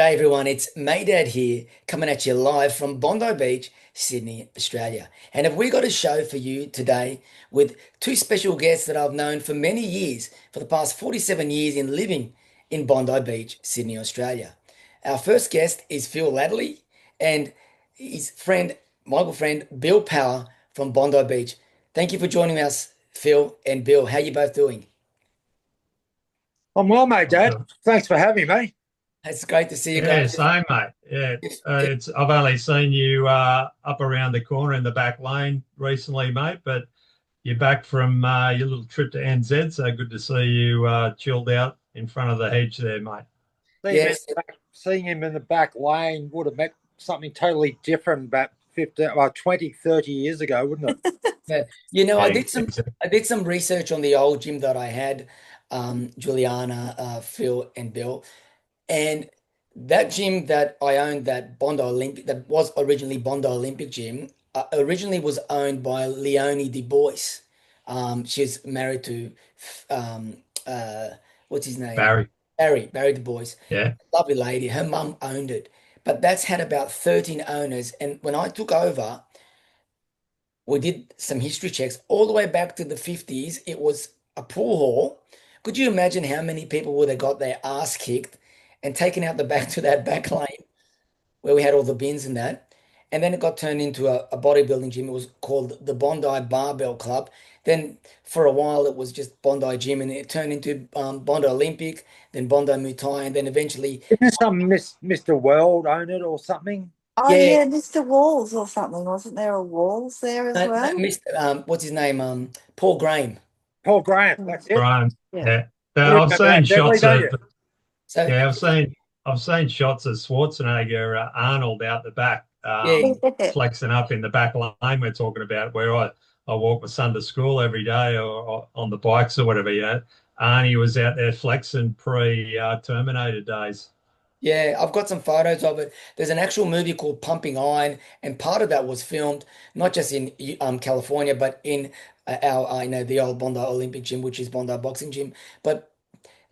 G'day everyone, it's Maydad here, coming at you live from Bondi Beach, Sydney, Australia. And have we got a show for you today with two special guests that I've known for many years, for the past 47 years in living in Bondi Beach, Sydney, Australia. Our first guest is Phil Ladley and his friend, my good friend, Bill Power from Bondi Beach. Thank you for joining us, Phil and Bill. How are you both doing? I'm well, mate, Dad. Thanks for having me. It's great to see you Yeah, guys. same, mate. Yeah, If, it's I've only seen you up around the corner in the back lane recently, mate. But you're back from your little trip to NZ, so good to see you chilled out in front of the hedge there, mate. yes, Seeing him in the back lane would have meant something totally different about 15, well, 20, 30 years ago, wouldn't it? yeah. I Yeah, did some research on the old gym that I had, Juliana, Phil, and Bill, and that gym that I owned, that Bondi Olympic, that was originally Bondi Olympic Gym, originally was owned by Leonie Du Bois. She's married to, um, uh, what's his name? Barry. Barry Du Bois. Yeah, Lovely lady. Her mum owned it, but that's had about 13 owners. And when I took over, we did some history checks all the way back to the 50s. It was a pool hall. Could you imagine how many people would have got their ass kicked and taken out the back to that back lane where we had all the bins and that? And then it got turned into a bodybuilding gym. It was called the Bondi Barbell Club. Then for a while it was just Bondi Gym, and it turned into Bondi Olympic, then Bondi Muay Thai, and then eventually, Isn't some Mr. World own it or something? Oh yeah, yeah, Mr. Walls or something, wasn't there a Walls there as no, well? Mr. What's his name? Paul Graham. Paul Graham, Mm. that's it. Brian. Yeah. Yeah, You I've remember seen that, Deadly, shots don't of you? So yeah, I've seen shots of Schwarzenegger, Arnold out the back, yeah, flexing up in the back lane. We're talking about where I walk my son to school every day or on the bikes or whatever. Arnie was out there flexing pre Terminator days. yeah, I've got some photos of it. There's an actual movie called Pumping Iron, and part of that was filmed not just in California, but in our the old Bondi Olympic Gym, which is Bondi Boxing Gym. But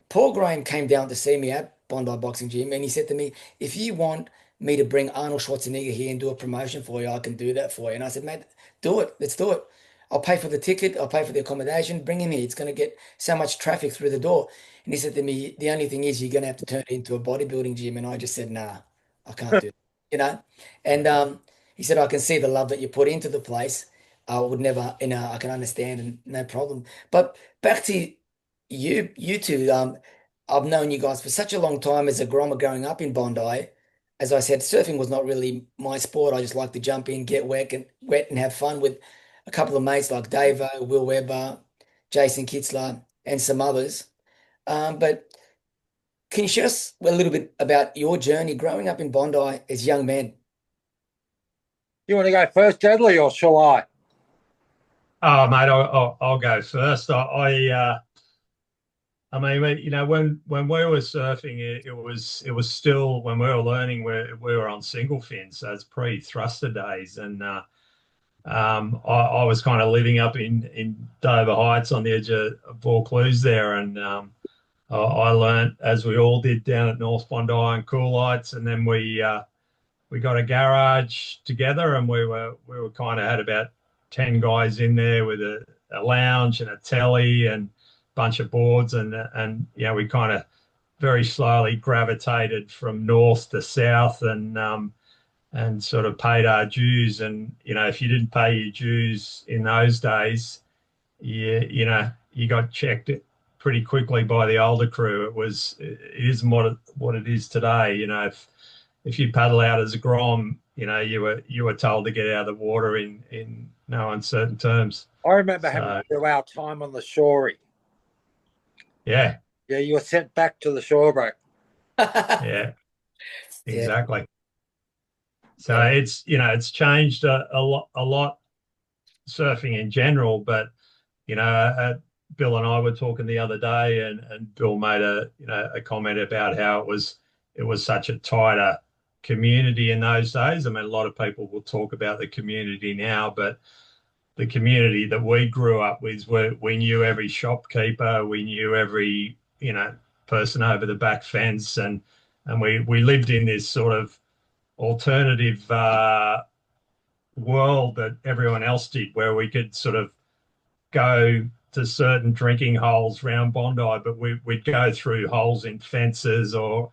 Paul Graham came down to see me at Bondi Boxing Gym, and he said to me, "If you want me to bring Arnold Schwarzenegger here and do a promotion for you, I can do that for you." And I said, "Mate, do it. Let's do it. I'll pay for the ticket. I'll pay for the accommodation. Bring him here. It's going to get so much traffic through the door." And he said to me, "The only thing is you're going to have to turn it into a bodybuilding gym." And I just said, "Nah, I can't do it." You know? And he said, "I can see the love that you put into the place. I would never, I can understand and no problem." But back to you two, I've known you guys for such a long time as a grommer growing up in Bondi. As I said, surfing was not really my sport. I just like to jump in, get wet and have fun with a couple of mates like Davo, Will Webber, Jason Kitzler, and some others. But can you share us a little bit about your journey growing up in Bondi as young men? You want to go first, Deadly, or shall I? Oh, mate, I'll go first. I mean, when we were surfing, it was still when we were learning, we were on single fins, so it's pre-thruster days, and I was kind of living up in Dover Heights on the edge of Vaucluse there, and I learnt, as we all did down at North Bondi and Coolites, and then we got a garage together, and we were kind of had about 10 guys in there with a lounge and a telly and a bunch of boards, and we kind of very slowly gravitated from north to south, and sort of paid our dues. And if you didn't pay your dues in those days, you got checked pretty quickly by the older crew. It isn't what it is today. If you paddle out as a grom, you were told to get out of the water in no uncertain terms. I remember having So to do our time on the shorey. yeah, Yeah, you were sent back to the shore break. yeah, Yeah, exactly. So yeah, it's changed a lot surfing in general, but Bill and I were talking the other day, and Bill made a comment about how it was such a tighter community in those days. I mean, a lot of people will talk about the community now, but the community that we grew up with, we knew every shopkeeper, we knew every person over the back fence, and and we lived in this sort of alternative world that everyone else did, where we could sort of go to certain drinking holes around Bondi, but we'd go through holes in fences or,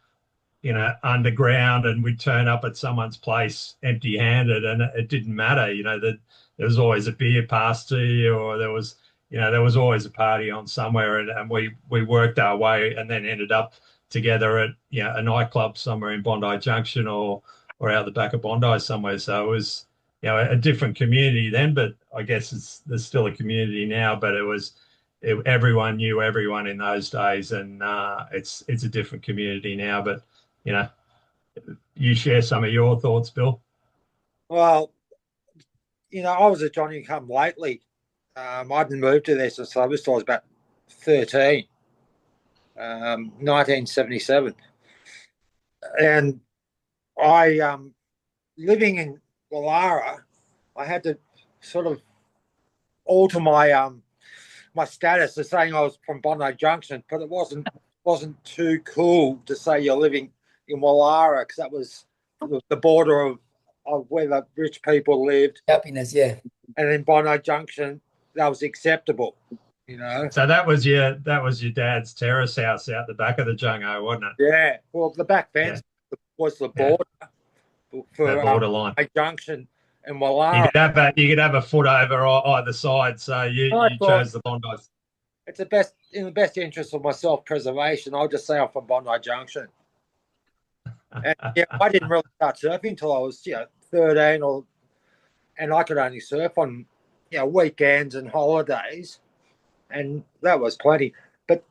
underground, and we'd turn up at someone's place empty-handed, and it didn't matter, that there was always a beer passed to you, or there was always a party on somewhere, and we worked our way and then ended up together at a nightclub somewhere in Bondi Junction or out the back of Bondi somewhere. So it was a different community then, but I guess there's still a community now, but everyone knew everyone in those days, and it's a different community now. But you share some of your thoughts, Bill. Well, I was a Johnny come lately. I hadn't moved to there since I was about 13, 1977. And I, living in Woollahra, I had to sort of alter my my status to saying I was from Bondi Junction, but it wasn't too cool to say you're living in Woollahra, because that was the border of where the rich people lived. Happiness, yeah. And in Bondi Junction, that was acceptable, So that was your dad's terrace house out the back of the jungle, wasn't it? Yeah. Well, the back fence was the border for the borderline. Bondi Junction and Woollahra. You could have a foot over either side, so you chose the Bondi. It's in the best interest of my self-preservation. I'll just say I'm from Bondi Junction. And I didn't really start surfing until I was 13, and I could only surf on weekends and holidays, and that was plenty. But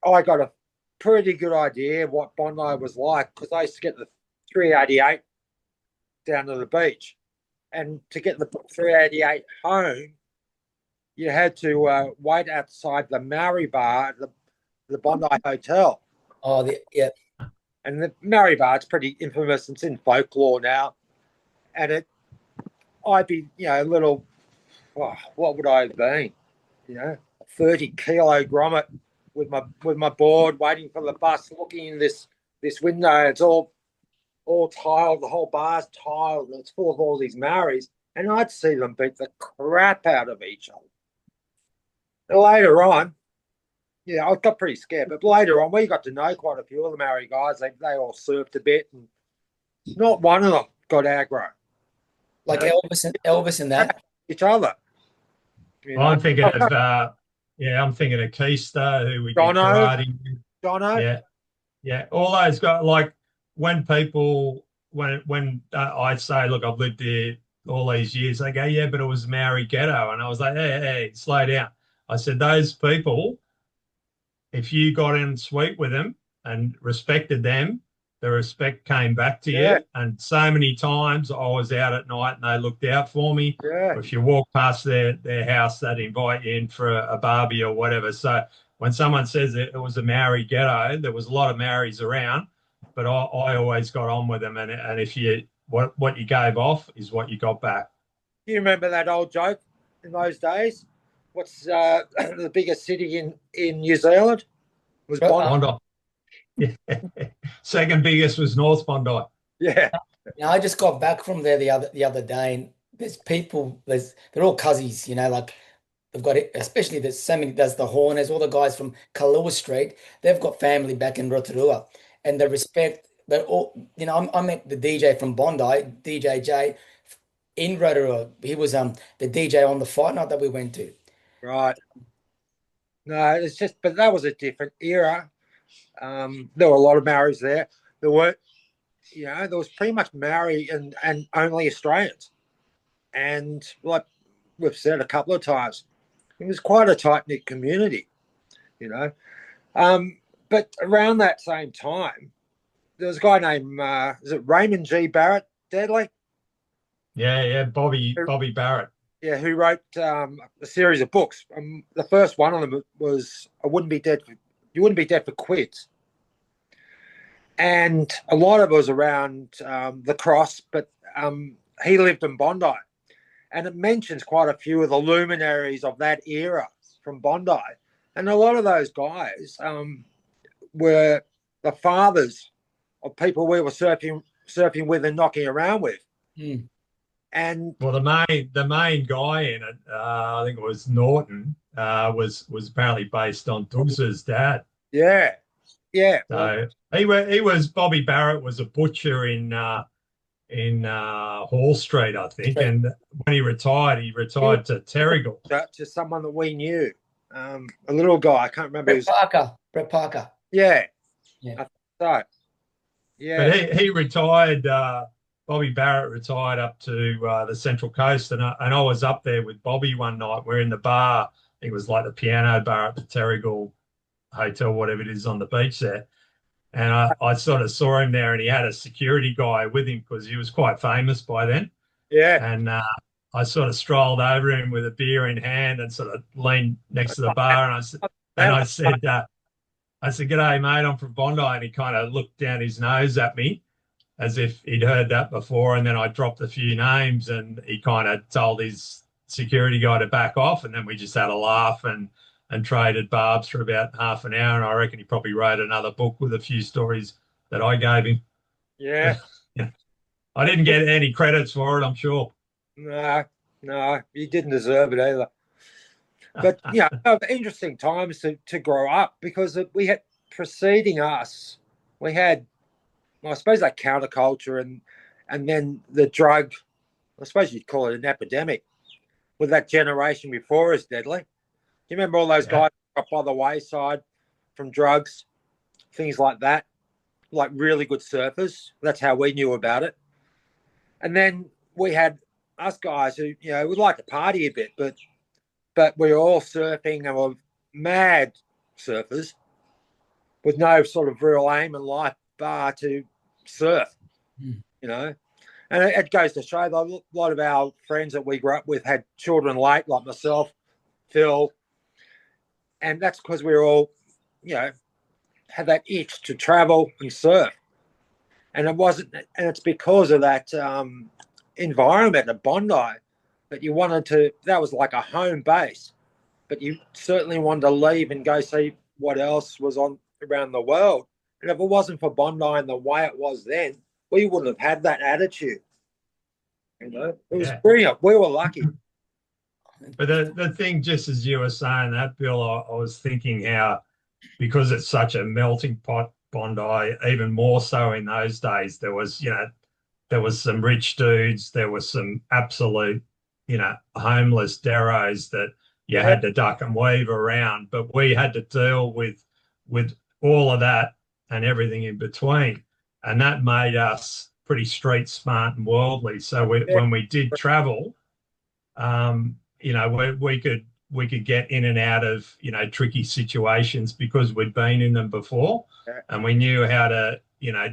I got a pretty good idea of what Bondi was like, because I used to get the 388 down to the beach, and to get the 388 home, you had to wait outside the Maori bar at the Bondi Hotel. Oh, yeah. And the Maori bar, it's pretty infamous. It's in folklore now. And I'd be, a little, what would I have been? 30-kilo grommet with my board, waiting for the bus, looking in this window. It's all tiled. The whole bar's tiled. And it's full of all these Maoris. And I'd see them beat the crap out of each other. And later on, I got pretty scared. But later on, we got to know quite a few of the Maori guys. They all surfed a bit, and not one of them got aggro. Like Elvis and that? Each other. I'm thinking of Keista, who we did karate with. Jono. Yeah. All those guys, like when I say, look, I've lived here all these years, they go, yeah, but it was Maori ghetto. And I was like, hey, slow down. I said, those people, if you got in sweet with them and respected them, the respect came back to you. And so many times I was out at night and they looked out for me. Yeah. If you walk past their house, they'd invite you in for a barbie or whatever. So when someone says it was a Maori ghetto, there was a lot of Maoris around, but I always got on with them. And if what you gave off is what you got back. Do you remember that old joke in those days? What's the biggest city in New Zealand? It was Bondi. Yeah. Second biggest was North Bondi. Yeah. I just got back from there the other day, and there's people. They're all cousins, like they've got it. Especially there's so many. There's the Horners, all the guys from Kalua Street. They've got family back in Rotorua, and the respect. They're all, I met the DJ from Bondi, DJ J, in Rotorua. He was the DJ on the fight night that we went to. Right. No, it's just, but that was a different era. There were a lot of Maoris there. There were, there was pretty much Maori and only Australians. And like we've said a couple of times, it was quite a tight-knit community, But around that same time, there was a guy named, is it Raymond G. Barrett Deadly? Yeah, Bobby Barrett. Yeah, who wrote a series of books. The first one of them was "You Wouldn't Be Dead for Quids," and a lot of it was around the cross. But he lived in Bondi, and it mentions quite a few of the luminaries of that era from Bondi, and a lot of those guys were the fathers of people we were surfing with and knocking around with. Mm. And well, the main guy in it, I think it was Norton, was apparently based on Ďugs's dad. yeah. So he was Bobby Barrett was a butcher in Hall Street, I think, and when he retired to Terrigal. To someone that we knew, a little guy. I can't remember. Brett Parker. Yeah. Yeah. I think so. Yeah. But he retired. Bobby Barrett retired up to the Central Coast, and I was up there with Bobby one night. We're in the bar. I think it was like the piano bar at the Terrigal Hotel, whatever it is on the beach there. And I sort of saw him there, and he had a security guy with him because he was quite famous by then. Yeah. And I sort of strolled over him with a beer in hand and sort of leaned next to the bar, and I said, "G'day, mate. I'm from Bondi." And he kind of looked down his nose at me as if he'd heard that before. And then I dropped a few names, and he kind of told his security guy to back off. And then we just had a laugh and traded barbs for about half an hour. And I reckon he probably wrote another book with a few stories that I gave him. Yeah. I didn't get any credits for it, I'm sure. No, you didn't deserve it either. But yeah, interesting times to grow up, because we had preceding us, we had, well, I suppose, that counterculture and then the drug, I suppose you'd call it an epidemic, with that generation before us, Deadly. Do you remember all those guys up by the wayside from drugs, things like that, like really good surfers? That's how we knew about it. And then we had us guys who, would like to party a bit, but we were all surfing and were mad surfers with no sort of real aim in life bar to surf, And it goes to show that a lot of our friends that we grew up with had children late, like myself, Phil, and that's because we were all, had that itch to travel and surf. And it's because of that environment at Bondi that you wanted to, that was like a home base, but you certainly wanted to leave and go see what else was on around the world. And if it wasn't for Bondi and the way it was then, we wouldn't have had that attitude. It was brilliant. We were lucky. But the thing, just as you were saying that, Bill, I was thinking how, because it's such a melting pot, Bondi, even more so in those days, there was some rich dudes, there was some absolute, homeless deros that you had to duck and weave around, but we had to deal with all of that and everything in between. And that made us pretty street smart and worldly. So when we did travel, we could get in and out of, tricky situations because we'd been in them before, and we knew how to,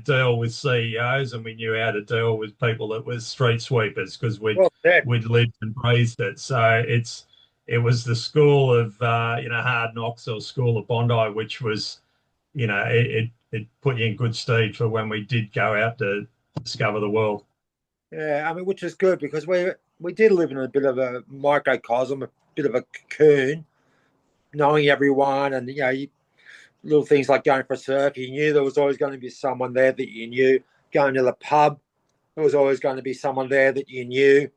deal with CEOs, and we knew how to deal with people that were street sweepers because we'd lived and breathed it. So it was the school of, hard knocks, or school of Bondi, which was, it put you in good stead for when we did go out to discover the world. Yeah, I mean, which is good, because we did live in a bit of a microcosm, a bit of a cocoon, knowing everyone, and little things like going for a surf. You knew there was always going to be someone there that you knew. Going to the pub, there was always going to be someone there that you knew.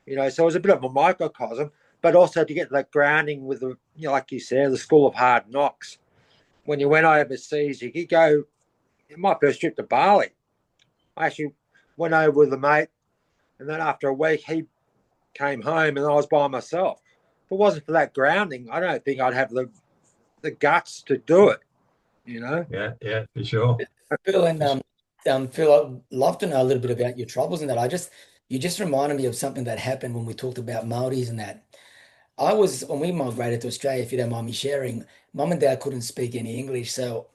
So it was a bit of a microcosm, but also to get that grounding with the, like you said, the school of hard knocks. When you went overseas, you could go. My first trip to Bali, I actually went over with a mate, and then after a week, he came home and I was by myself. If it wasn't for that grounding, I don't think I'd have the guts to do it, Yeah, for sure. Phil, and Phil, I'd love to know a little bit about your troubles and that. You just reminded me of something that happened when we talked about Maoris and that. When we migrated to Australia, if you don't mind me sharing, Mum and Dad couldn't speak any English, so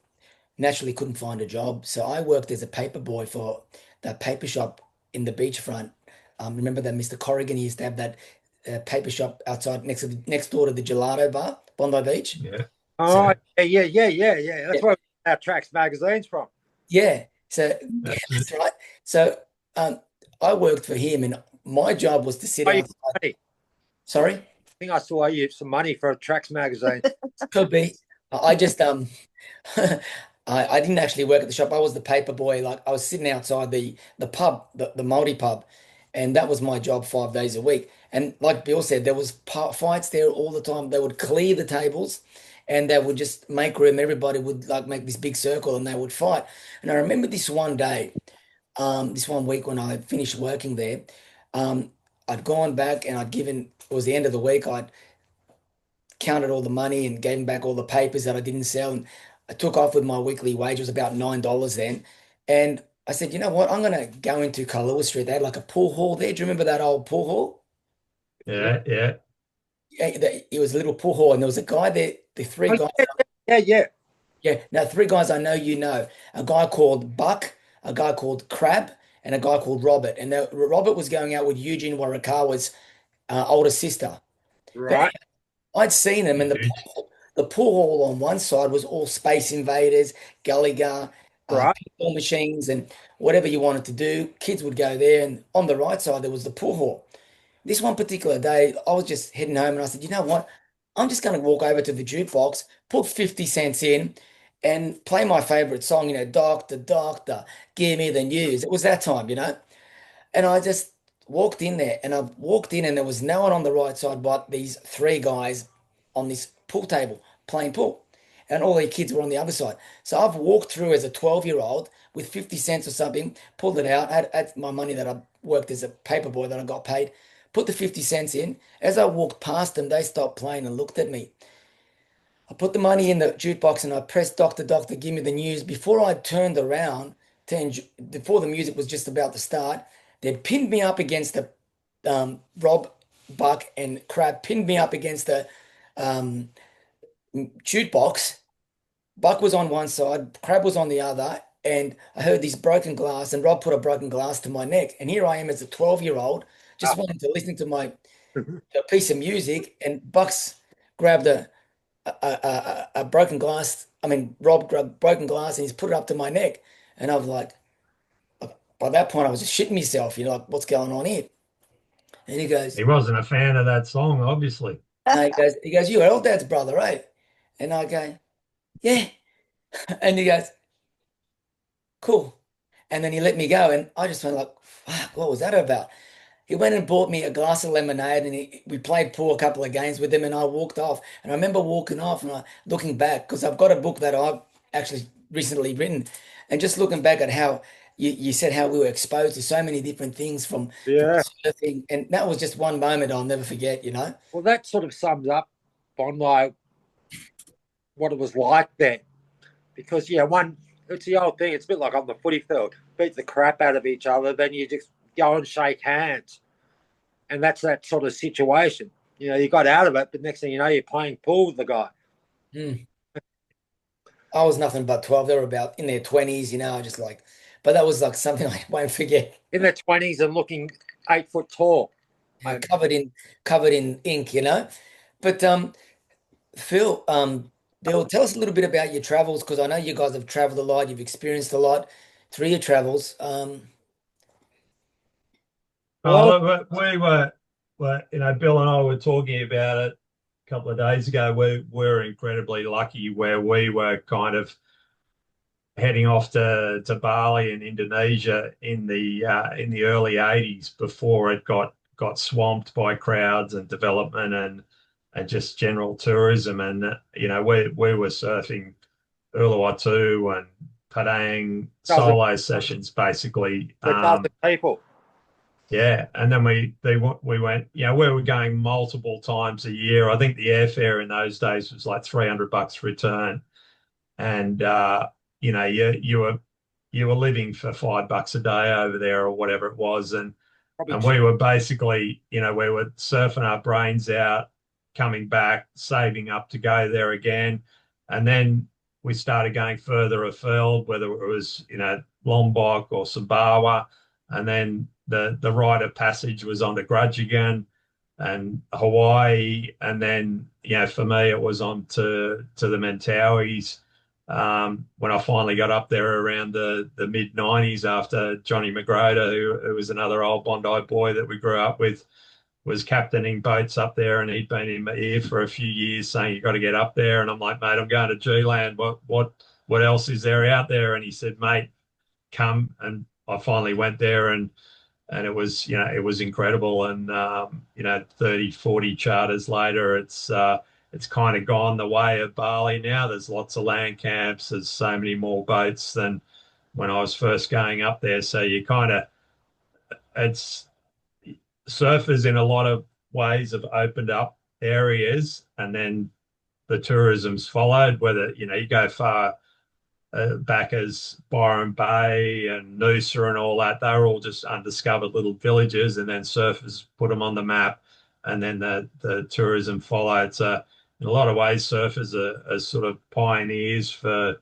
naturally couldn't find a job. So I worked as a paper boy for that paper shop in the beachfront. Remember that Mr. Corrigan used to have that paper shop outside next door to the gelato bar, Bondi Beach. Yeah. Oh, yeah. That's where our Tracks magazine's from. Yeah. So that's right. So I worked for him, and my job was to sit outside. Sorry? I think I saw you some money for a Tracks magazine. Could be. I just I didn't actually work at the shop. I was the paper boy. Like I was sitting outside the pub, the multi pub, and that was my job 5 days a week. And like Bill said, there was fights there all the time. They would clear the tables, and they would just make room. Everybody would like make this big circle, and they would fight. And I remember this one day, this one week when I finished working there, I'd gone back and I'd given. It was the end of the week. I'd counted all the money and gave him back all the papers that I didn't sell. And I took off with my weekly wage. It was about $9 then. And I said, you know what? I'm going to go into Kailua Street. They had like a pool hall there. Do you remember that old pool hall? Yeah, yeah. It was a little pool hall. And there was a guy there, the three Oh, guys. yeah. Yeah. Now, three guys I know you know. A guy called Buck, a guy called Crab, and a guy called Robert. And Robert was going out with Eugene Warakawa's older sister. Right. I'd seen them, and Huge. the pool hall on one side was all Space Invaders, Gulligar, Right. pinball machines, and whatever you wanted to do. Kids would go there, and on the right side there was the pool hall. This one particular day, I was just heading home, and I said, you know what? I'm just going to walk over to the jukebox, put 50 cents in, and play my favorite song. Doctor, Doctor, give me the news. It was that time, and I just walked in there and I walked in and there was no one on the right side but these three guys on this pool table playing pool. And all their kids were on the other side. So I've walked through as a 12-year-old with 50 cents or something, pulled it out, had my money that I worked as a paper boy that I got paid, put the 50 cents in. As I walked past them, they stopped playing and looked at me. I put the money in the jukebox and I pressed Doctor, Doctor, give me the news. Before I turned around, before the music was just about to start, they'd pinned me up against the Rob, Buck, and Crab pinned me up against the um, jukebox. Buck was on one side, Crab was on the other, and I heard this broken glass, and Rob put a broken glass to my neck. And here I am as a 12-year-old, just wanting to listen to a piece of music, and Buck's grabbed a broken glass. I mean, Rob grabbed broken glass and he's put it up to my neck. And I was like, by that point, I was just shitting myself, like, what's going on here? And he goes, He wasn't a fan of that song, obviously. you are Dad's brother, right? And I go, yeah. And he goes, cool. And then he let me go. And I just went like, fuck, what was that about? He went and bought me a glass of lemonade and we played pool a couple of games with him and I walked off. And I remember walking off and looking back because I've got a book that I've actually recently written and just looking back at how you said how we were exposed to so many different things from surfing. And that was just one moment I'll never forget. Well, that sort of sums up Bondi, what it was like then. Because, it's the old thing. It's a bit like on the footy field. Beat the crap out of each other, then you just go and shake hands. And that's that sort of situation. You got out of it, but next thing you know, you're playing pool with the guy. I was nothing but 12. They were about in their 20s, just like, but that was like something I won't forget. In their 20s and looking 8 foot tall. Yeah, covered in ink, But Phil, Bill, tell us a little bit about your travels because I know you guys have traveled a lot, you've experienced a lot through your travels. Look, we were, Bill and I were talking about it a couple of days ago. We're incredibly lucky where we were kind of heading off to Bali in Indonesia in the early 80s before it got swamped by crowds and development and just general tourism. And we were surfing Uluwatu and Padang solo sessions basically. The people. Yeah, and then we went, we were going multiple times a year. I think the airfare in those days was like $300 return, and you were living for $5 a day over there or whatever it was, and we were basically, we were surfing our brains out, coming back, saving up to go there again, and then we started going further afield, whether it was Lombok or Sumbawa, and then the rite of passage was on to Grudgegan and Hawaii, and then for me it was on to the Mentawais. When I finally got up there around the mid 90s after Johnny McGroder, who was another old Bondi boy that we grew up with, was captaining boats up there, and he'd been in my ear for a few years saying you got to get up there, and I'm like, mate, I'm going to G-Land. what else is there out there? And he said, mate, come. And I finally went there, and it was, it was incredible. And 30, 40 charters later, it's kind of gone the way of Bali now. There's lots of land camps. There's so many more boats than when I was first going up there. So you kind of, it's surfers in a lot of ways have opened up areas, and then the tourism's followed, whether, you go far back as Byron Bay and Noosa and all that. They're all just undiscovered little villages, and then surfers put them on the map, and then the tourism followed. So in a lot of ways, surfers are sort of pioneers for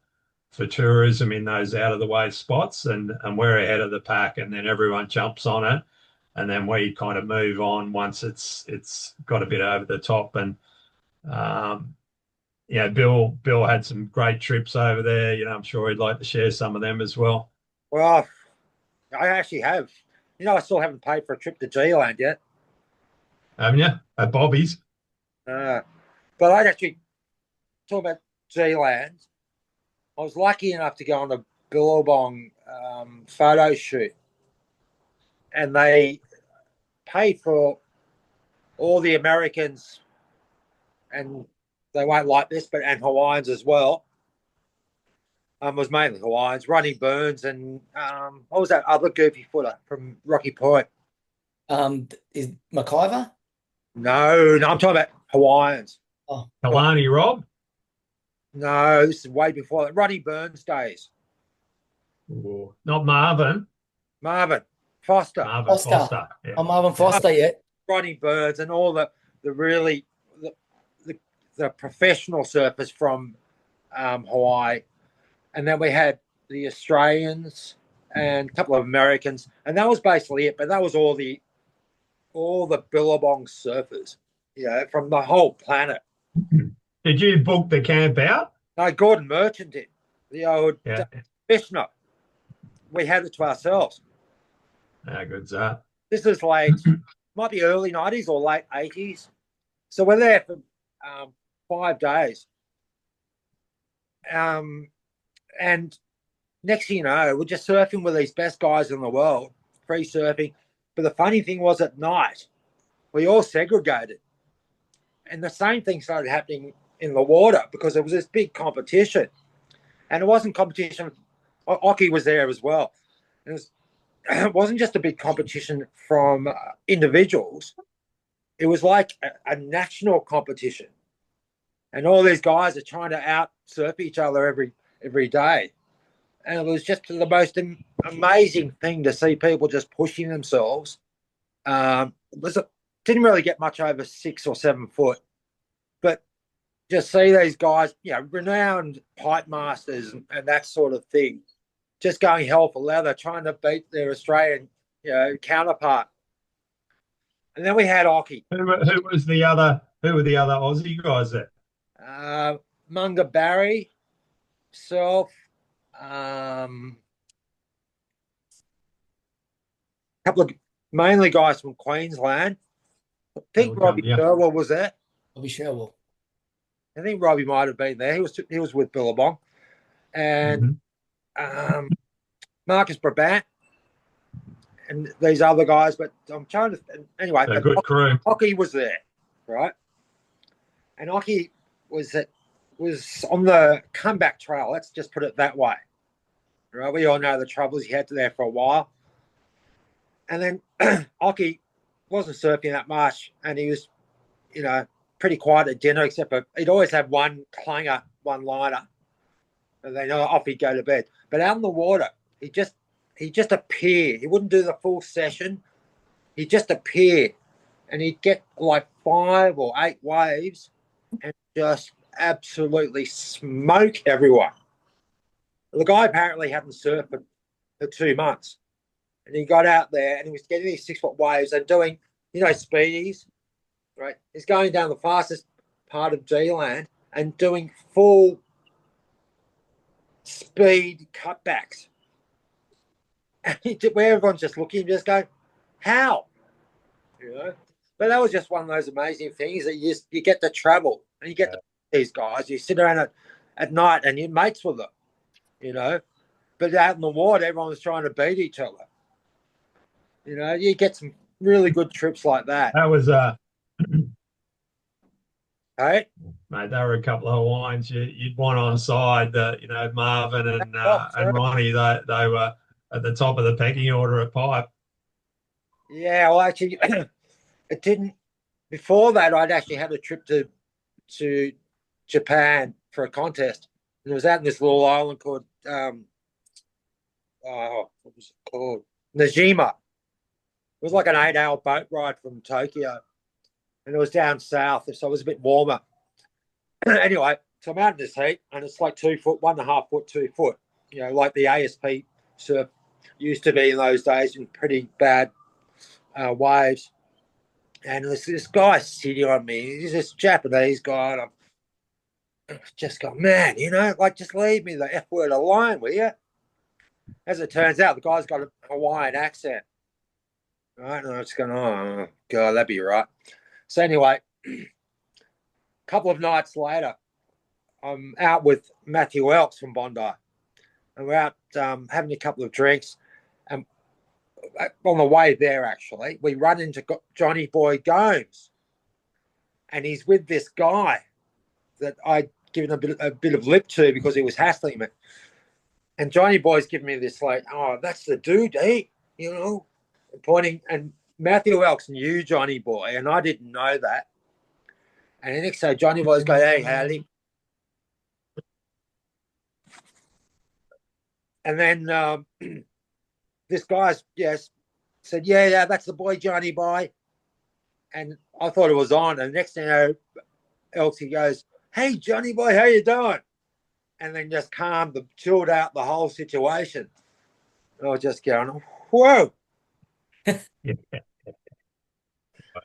tourism in those out of the way spots, and we're ahead of the pack, and then everyone jumps on it, and then we kind of move on once it's got a bit over the top. And Bill had some great trips over there. I'm sure he'd like to share some of them as well. Well, I actually have. I still haven't paid for a trip to 𝙬𝙤𝙬 yet. Haven't you? At Bobby's? But I'd actually talk about 𝙬𝙬𝙬. I was lucky enough to go on a Billabong photo shoot, and they paid for all the Americans, and they won't like this, and Hawaiians as well. It was mainly Hawaiians. Ronnie Burns and what was that other goofy footer from Rocky Point? Is McIver? No, I'm talking about Hawaiians. Oh, Kalani Rob? No, this is way before that. Ronnie Burns days. Ooh, not Marvin. Marvin Foster. Marvin Foster. Yeah. I'm Marvin Foster yet. Ronnie Burns and all the really the professional surfers from Hawaii, and then we had the Australians and a couple of Americans, and that was basically it. But that was all the Billabong surfers, from the whole planet. Did you book the camp out? No, Gordon Merchant did. The old Fishner. We had it to ourselves. How good's that? This is might be early 90s or late 80s. So we're there for 5 days. And next thing you know, we're just surfing with these best guys in the world, free surfing. But the funny thing was, at night, we all segregated. And the same thing started happening in the water, because there was this big competition. And it wasn't competition. Occy was there as well. It wasn't just a big competition from individuals. It was like a national competition. And all these guys are trying to out-surf each other every day. And it was just the most amazing thing to see people just pushing themselves. Didn't really get much over 6 or 7 foot. But just see these guys, renowned pipe masters and that sort of thing, just going hell for leather, trying to beat their Australian, counterpart. And then we had Occy. Who were the other Aussie guys there? Munga Barry, self, couple of mainly guys from Queensland. I think Robbie Sherwell was there. Robbie Sherwell. I think Robbie might have been there. He was with Billabong, and Marcus Brabant and these other guys. But I'm trying to anyway. A good crew. Occy was there, right? And Occy was on the comeback trail. Let's just put it that way, right? We all know the troubles he had there for a while, and then Occy wasn't surfing that much, and he was, pretty quiet at dinner, except for he'd always have one clanger, one liner, and then off he'd go to bed. But out in the water, he just appeared. He wouldn't do the full session. He'd just appear, and he'd get like 5 or 8 waves and just absolutely smoke everyone. The guy apparently hadn't surfed for 2 months, and he got out there and he was getting these 6-foot waves and doing, speedies. Right, he's going down the fastest part of 𝙬𝙬𝙬 and doing full speed cutbacks. And where everyone's just looking, just going, how? But that was just one of those amazing things that you get to travel and you get to these guys. You sit around at night and you're mates with them. you know. But out in the water, everyone's trying to beat each other. You know, you get some really good trips like that. That was Hey, mate, there were a couple of Hawaiians you'd want on side. You know, Marvin and Ronnie, they were at the top of the pecking order at pipe. yeah, well, actually, it didn't. Before that, I'd actually had a trip to Japan for a contest, and it was out in this little island called what was it called? Najima. It was like an 8-hour boat ride from Tokyo, and it was down south, so it was a bit warmer. Anyway, so I'm out in this heat, and it's like 2 foot, 1.5 foot, 2 foot. You know, like the ASP surf used to be in those days, in pretty bad waves. And there's this guy sitting on me. He's this Japanese guy, and I'm just going, man, you know, like, just leave me the F word alone, will you? As it turns out, the guy's got a Hawaiian accent. Right? And I'm just going, oh, God, that'd be right. So anyway, a couple of nights later, I'm out with Matthew Elks from Bondi. And we're out having a couple of drinks. And on the way there, actually, we run into Johnny Boy Gomes. And he's with this guy that I'd given a bit of lip to because he was hassling me. And Johnny Boy's giving me this, like, oh, that's the dude, eh? You know, pointing. And Matthew Elks knew Johnny Boy, and I didn't know that. And the next day, Johnny Boy's going, hey, Haley. And then this guy's, said, yeah, that's the boy, Johnny Boy. And I thought it was on. And the next thing you know, Elsie goes, hey, Johnny Boy, how you doing? And then just chilled out the whole situation. I was just going, whoa.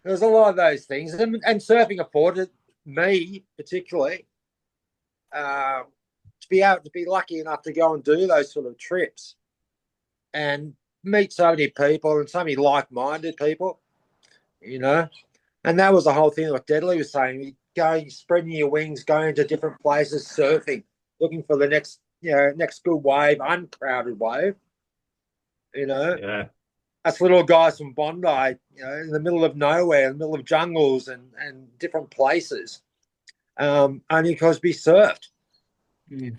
There's a lot of those things. And surfing afforded me, particularly, to be able to be lucky enough to go and do those sort of trips and meet so many people and so many like-minded people, you know. And that was the whole thing what Deadly was saying, going, spreading your wings, going to different places, surfing, looking for the next good wave, uncrowded wave, you know. Yeah. Us little guys from Bondi, you know, in the middle of nowhere, in the middle of jungles and different places, only because we surfed.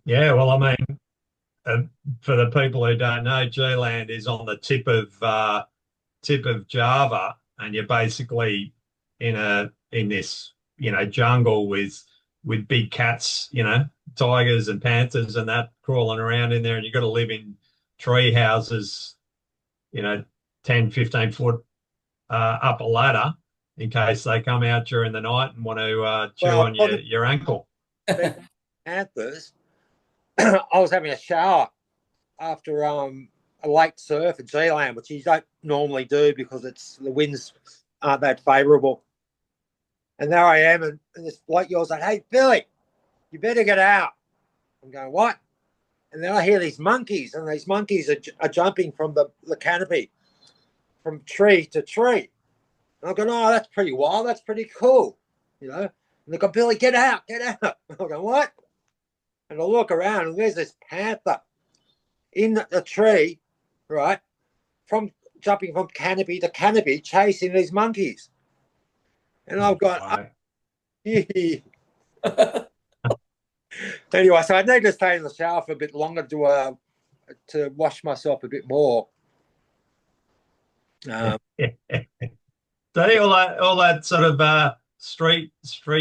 Yeah, well, I mean, for the people who don't know, G-Land is on the tip of Java, and you're basically in this, you know, jungle with big cats, you know, tigers and panthers and that crawling around in there, and you've got to live in tree houses, you know, 10, 15 foot up a ladder in case they come out during the night and want to chew on your ankle. Panthers. I was having a shower after a late surf at G-Land, which you don't normally do because the winds aren't that favourable. And there I am, and this bloke yells like, hey, Billy, you better get out. I'm going, what? And then I hear these monkeys, and these monkeys are jumping from the canopy, from tree to tree. And I'm going, oh, that's pretty wild. That's pretty cool, you know. And they go, Billy, get out, get out. I'm going, what? And I look around, and there's this panther in a tree, right, from jumping from canopy to canopy, chasing these monkeys. And I've got, anyway, so I need to stay in the shower for a bit longer to wash myself a bit more. See, all that sort of street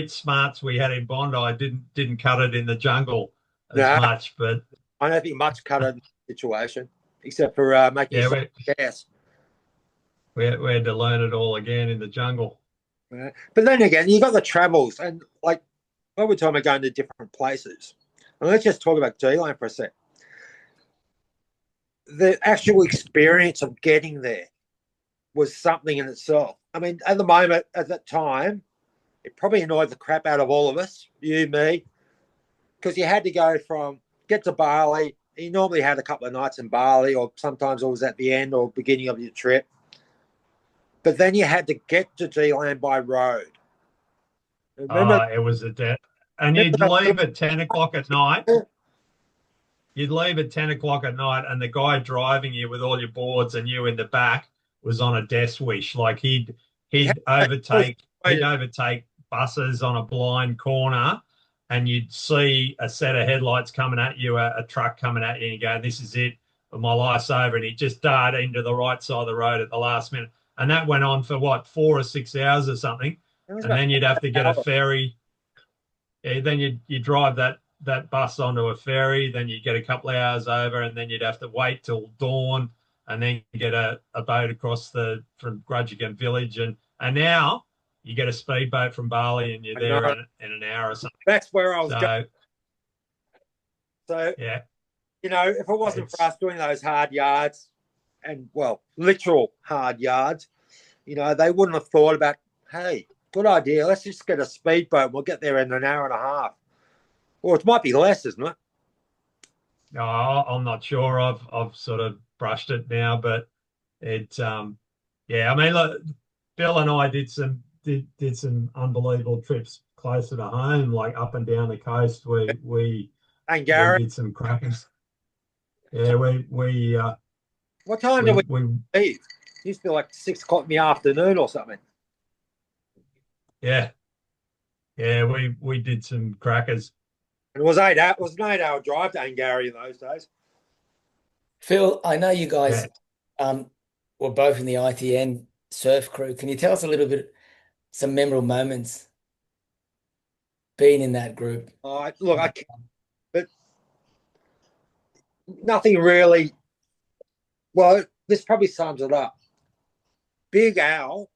smarts we had in Bondi didn't cut it in the jungle as much, but I don't think much cut it in the situation, except for making gas. We had to learn it all again in the jungle. Right. But then again, you got the travels, and like when we're talking about going to different places, and let's just talk about G-Land for a sec. The actual experience of getting there was something in itself. I mean, at the moment, at that time, it probably annoyed the crap out of all of us, you, me, because you had to get to Bali. You normally had a couple of nights in Bali, or sometimes it was at the end or beginning of your trip. But then you had to get to G-Land by road. Remember, it was a death. And you'd leave at 10 o'clock at night. you'd leave at 10 o'clock at night, and the guy driving you with all your boards and you in the back was on a death wish. Like he'd overtake buses on a blind corner, and you'd see a set of headlights coming at you, a truck coming at you, and you go, "This is it. My life's over." And he'd just dart into the right side of the road at the last minute. And that went on for what, 4 or 6 hours or something. And then you'd have to get a ferry. Yeah, then you drive that bus onto a ferry, then you get a couple of hours over, and then you'd have to wait till dawn, and then get a boat across from Grudgeghan village, and now you get a speedboat from Bali, and you're there in an hour or something. That's where I was going. So yeah, if it wasn't for us doing those hard yards, and literal hard yards, they wouldn't have thought about, hey, good idea, let's just get a speedboat. We'll get there in an hour and a half. Or it might be less, isn't it? No, I'm not sure. I've sort of brushed it now, but it yeah. I mean, look, Bill and I did some unbelievable trips closer to home, like up and down the coast. We did some crackers. Yeah, we what time did we leave? It used to be like 6 o'clock in the afternoon or something. Yeah, we did some crackers. It was an 8-hour drive to Angari in those days. Phil, I know you guys were both in the ITN surf crew. Can you tell us a little bit, some memorable moments being in that group? Look, I can't, but nothing really. Well, this probably sums it up. Big Al.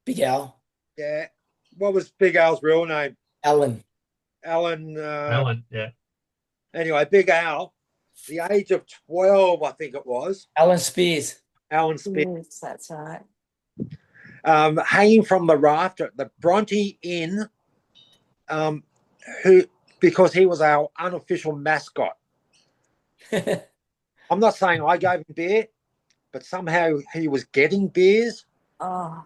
Big Al. Yeah. What was Big Al's real name? Alan. Alan, yeah. Anyway, Big Al, the age of 12, I think it was. Alan Spears. Yes, that's right. Hanging from the rafter at the Bronte Inn, because he was our unofficial mascot. I'm not saying I gave him beer, but somehow he was getting beers. Oh.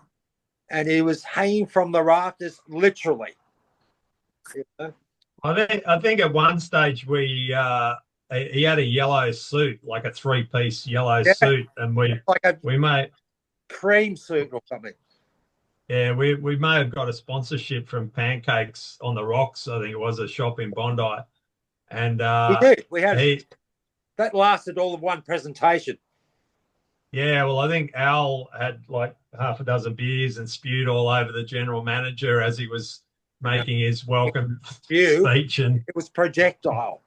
And he was hanging from the rafters, literally. I think at one stage he had a yellow suit, like a 3-piece yellow suit, and we made cream suit or something. Yeah, we may have got a sponsorship from Pancakes on the Rocks. I think it was a shop in Bondi, and we did. We had that lasted all of one presentation. Yeah, well, I think Al had like half a dozen beers and spewed all over the general manager as he was making his welcome speech, and it was projectile.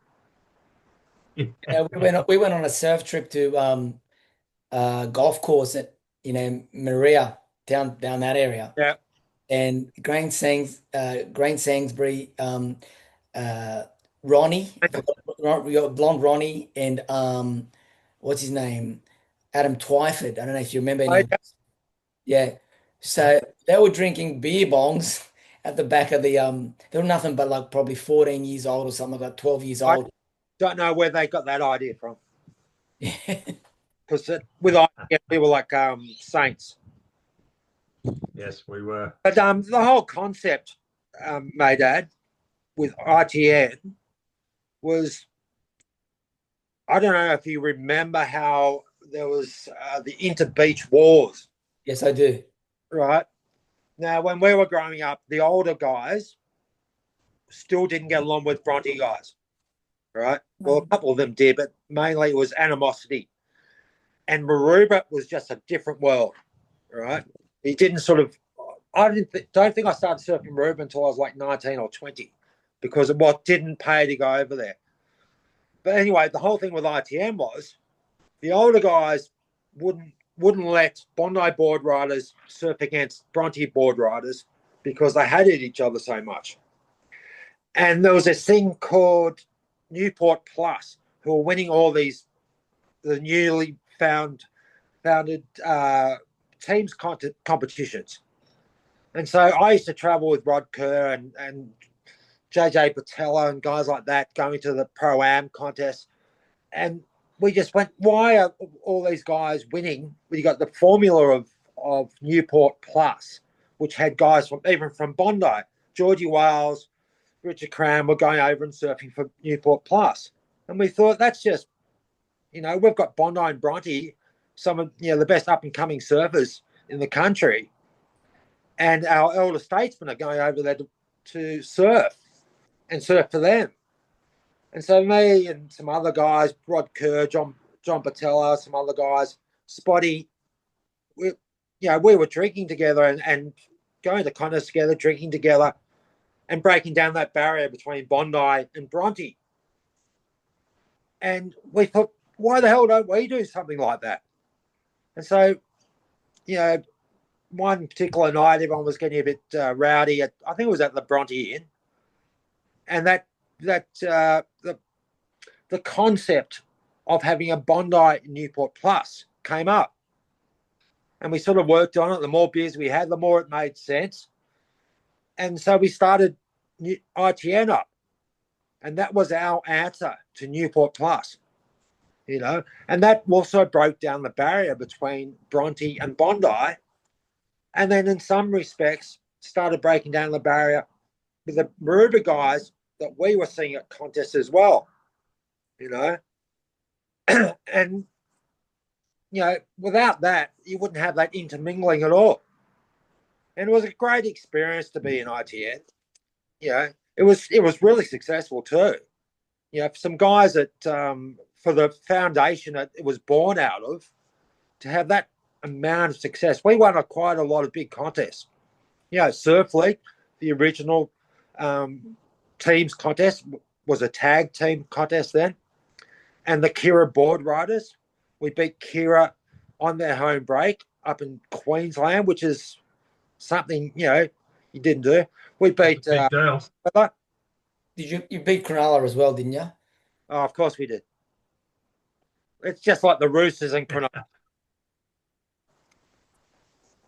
Yeah, we went on a surf trip to golf course at Maria down that area. Yeah, and Grain Sainsbury, Ronnie, blonde Ronnie, and what's his name, Adam Twyford. I don't know if you remember him. Yeah, so they were drinking beer bongs at the back of the they were nothing but like probably 14 years old or something, like 12 years old. Don't know where they got that idea from. Because with ITN, we were like saints. Yes, we were. But the whole concept, Dad, with ITN was, I don't know if you remember how there was the inter-beach wars. Yes, I do. Right. Now, when we were growing up, the older guys still didn't get along with Bronte guys. Right. Well, a couple of them did, but mainly it was animosity. And Maroubra was just a different world. Right. He didn't sort of, don't think I started surfing Maroubra until I was like 19 or 20 because of what didn't pay to go over there. But anyway, the whole thing with ITM was the older guys wouldn't let Bondi board riders surf against Bronte board riders because they hated each other so much. And there was this thing called Newport Plus, who were winning all the newly founded teams competitions. And so I used to travel with Rod Kerr and JJ Patella and guys like that going to the Pro-Am contest. And we just went, why are all these guys winning? We got the formula of Newport Plus, which had guys even from Bondi. Georgie Wales, Richard Cram were going over and surfing for Newport Plus. And we thought, that's just, we've got Bondi and Bronte, some of the best up and coming surfers in the country, and our elder statesmen are going over there to surf and surf for them. And so me and some other guys, Rod Kerr, John Patella, some other guys, Spotty, we were drinking together and going to contests together, drinking together, and breaking down that barrier between Bondi and Bronte. And we thought, why the hell don't we do something like that? And so, one particular night, everyone was getting a bit rowdy. I think it was at the Bronte Inn, and the concept of having a Bondi Newport Plus came up, and we sort of worked on it. The more beers we had, the more it made sense, and so we started ITN up, and that was our answer to Newport Plus, and that also broke down the barrier between Bronte and Bondi. And then in some respects, started breaking down the barrier with the Maroubra guys that we were seeing at contests as well, And, without that, you wouldn't have that intermingling at all. And it was a great experience to be in ITN. It was really successful too. For some guys that, for the foundation that it was born out of, to have that amount of success. We won quite a lot of big contests. Surf League, the original teams contest, was a tag team contest then. And the Kira board riders, we beat Kira on their home break up in Queensland, which is something, you didn't do. We beat... Big deal. You beat Cronulla as well, didn't you? Oh, of course we did. It's just like the Roosters and Cronulla.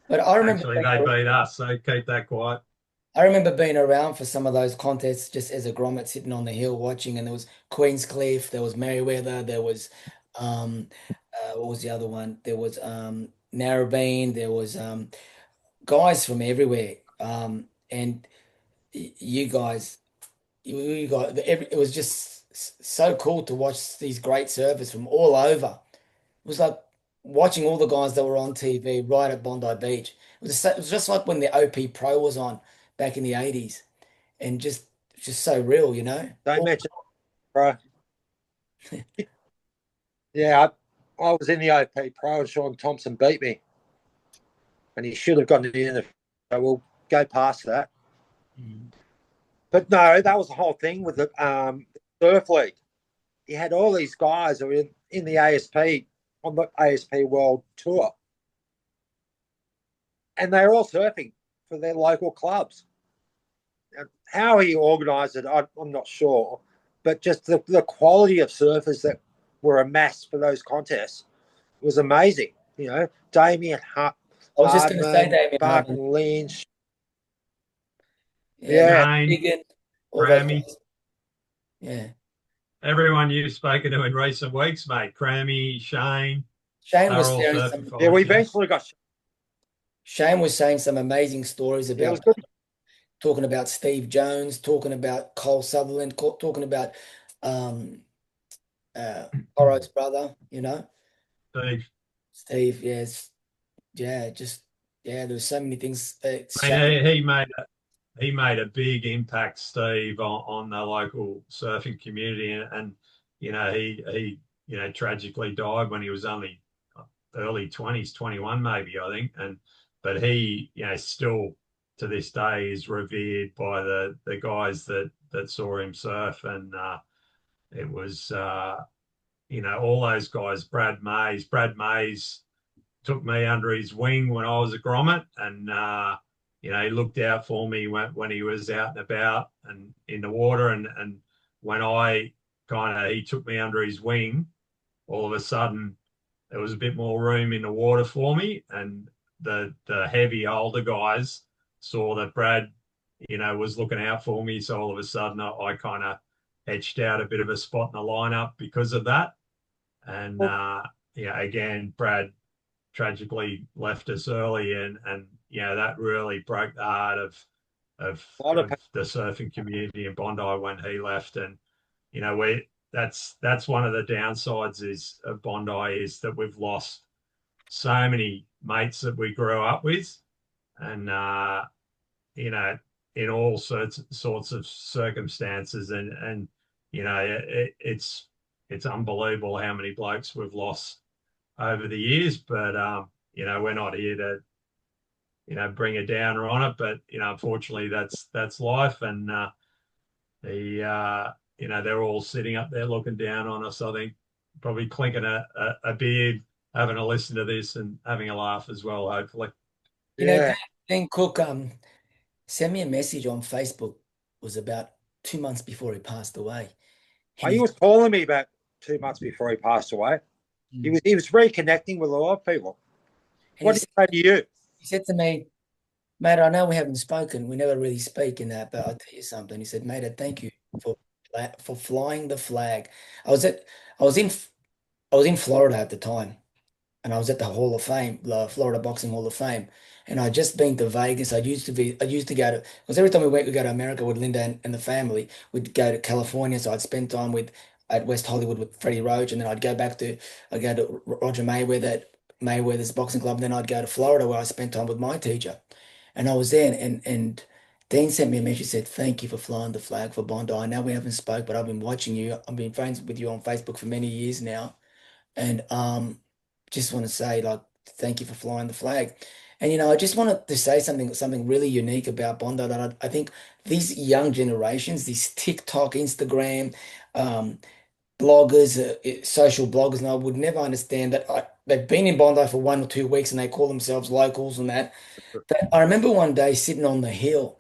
But I remember Actually, they beat us, so keep that quiet. I remember being around for some of those contests just as a grommet sitting on the hill watching, and there was Queenscliff, there was Merriweather, there was what was the other one? There was Narrabeen, there was guys from everywhere. And you guys, it was just so cool to watch these great surfers from all over. It was like watching all the guys that were on TV right at Bondi Beach. It was just like when the OP Pro was on back in the 80s, and just so real, Don't mention it, bro. Yeah, I was in the OP Pro and Sean Thompson beat me, and he should have gone to the end. So we'll go past that. But no, that was the whole thing with the Surf League. You had all these guys who were in the ASP, on the ASP World Tour, and they were all surfing for their local clubs. How he organised it, I'm not sure, but just the quality of surfers that were amassed for those contests was amazing. Damien Hart, I was just going to say Damien Barton Hardman. Lynch. Shane, all those Crammy. guys. Yeah. Everyone you've spoken to in recent weeks, mate. Crammy, Shane. Shane They're was all sharing surfing some. Yeah, we eventually got. Shane was saying some amazing stories Yeah, it was about good. talking about Steve Jones, talking about Cole Sutherland, talking about Oro's brother, Steve, yes. Yeah, there's so many things. He made a big impact, Steve, on the local surfing community, and he tragically died when he was only early 20s, 21 maybe, I think, but he still to this day is revered by the guys that saw him surf, and it was all those guys. Brad Mays took me under his wing when I was a grommet, and he looked out for me when he was out and about and in the water, and when he took me under his wing, all of a sudden there was a bit more room in the water for me, and the heavy older guys saw that Brad was looking out for me, so all of a sudden I kind of etched out a bit of a spot in the lineup because of that. And again, Brad tragically left us early, and that really broke the heart of the surfing community in Bondi when he left. And that's one of the downsides is of Bondi is that we've lost so many mates that we grew up with, and you know, in all sorts of circumstances, and you know, it's unbelievable how many blokes we've lost over the years. But you know, we're not here to, you know, bring a downer on it, but you know, unfortunately, that's life, and you know, they're all sitting up there looking down on us. I think probably clinking a beer, having a listen to this, and having a laugh as well, hopefully. You know, Yeah. Dan Cook sent me a message on Facebook. It was about 2 months before he passed away. And He was calling me about 2 months before he passed away. He was reconnecting with a lot of people. What did he say to you? He said to me, mate, I know we haven't spoken. We never really speak in that, but I'll tell you something. He said, mate, I thank you for flying the flag. I was in Florida at the time, and I was at the Hall of Fame, the Florida Boxing Hall of Fame. And I'd just been to Vegas. I used to go to, because every time we go to America with Linda and the family, we'd go to California. So I'd spend time at West Hollywood with Freddie Roach, and then I'd go to Roger Mayweather at Mayweather's boxing club. And then I'd go to Florida where I spent time with my teacher. And I was there, and Dean sent me a message, said, thank you for flying the flag for Bondi. I know we haven't spoke, but I've been watching you. I've been friends with you on Facebook for many years now. And just want to say, like, thank you for flying the flag. And, you know, I just wanted to say something really unique about Bondi that I think these young generations, these TikTok, Instagram, bloggers, social bloggers, and I would never understand that they've been in Bondi for 1 or 2 weeks and they call themselves locals and that. But I remember one day sitting on the hill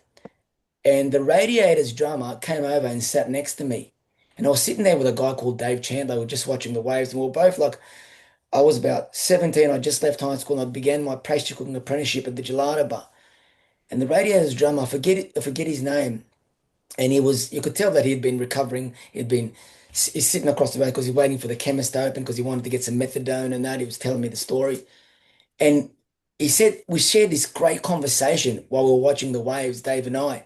and the Radiators drummer came over and sat next to me. And I was sitting there with a guy called Dave Chandler. We were just watching the waves, and we were both like, I was about 17. I just left high school and I began my pastry cooking apprenticeship at the Gelato Bar. And the Radiators drummer, I forget his name. And you could tell that he'd been recovering. He's sitting across the road because he's waiting for the chemist to open because he wanted to get some methadone and that. He was telling me the story. And he said, we shared this great conversation while we were watching the waves, Dave and I.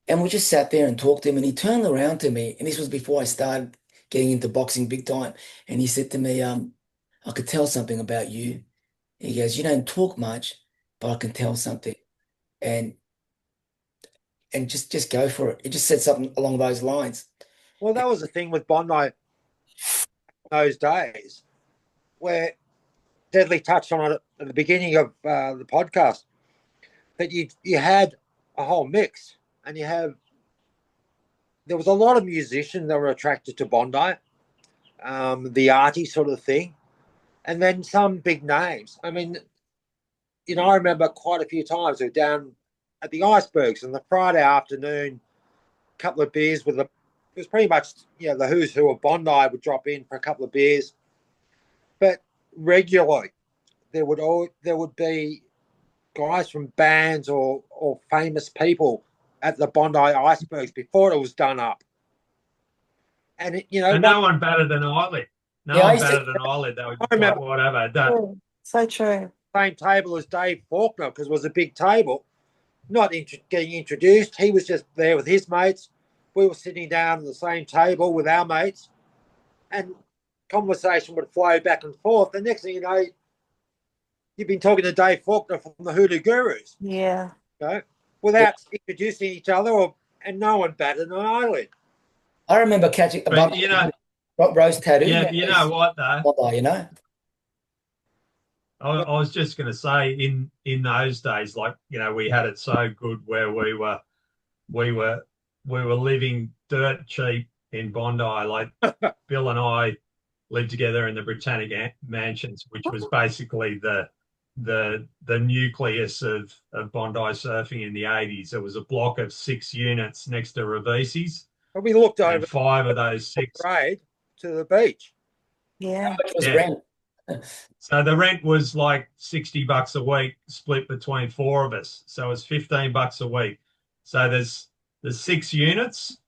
And we just sat there and talked to him. And he turned around to me. And this was before I started getting into boxing big time. And he said to me, I could tell something about you. He goes, you don't talk much, but I can tell something. And just go for it. He just said something along those lines. Well, that was the thing with Bondi those days, where Deadly touched on it at the beginning of the podcast, that you had a whole mix, and there was a lot of musicians that were attracted to Bondi, the arty sort of thing, and then some big names. I mean, you know, I remember quite a few times we were down at the Icebergs on the Friday afternoon, a couple of beers with it was pretty much, you know, the who's who of Bondi would drop in for a couple of beers, but regularly there would be guys from bands or famous people at the Bondi Icebergs before it was done up. And no one better than Eyelid. No one better than Eyelid. They would like, whatever. Done. So true. Same table as Dave Faulkner, because it was a big table. Not getting introduced. He was just there with his mates. We were sitting down at the same table with our mates, and conversation would flow back and forth. The next thing you know, you've been talking to Dave Faulkner from the Hoodoo Gurus. Yeah. You know, without introducing each other, and no one batted an eyelid. I remember catching a roast tattoo. Yeah, you know what though? You know. I was just going to say, in those days, like, you know, we had it so good where we were living dirt cheap in Bondi. Like Bill and I lived together in the Britannic Mansions, which was basically the nucleus of Bondi surfing in the 80s. It was a block of 6 units next to Ravisi's. And we looked over 5 of those 6 grade to the beach. Yeah. How much was rent? So the rent was like $60 a week, split between 4 of us. So it's $15 a week. So there's 6 units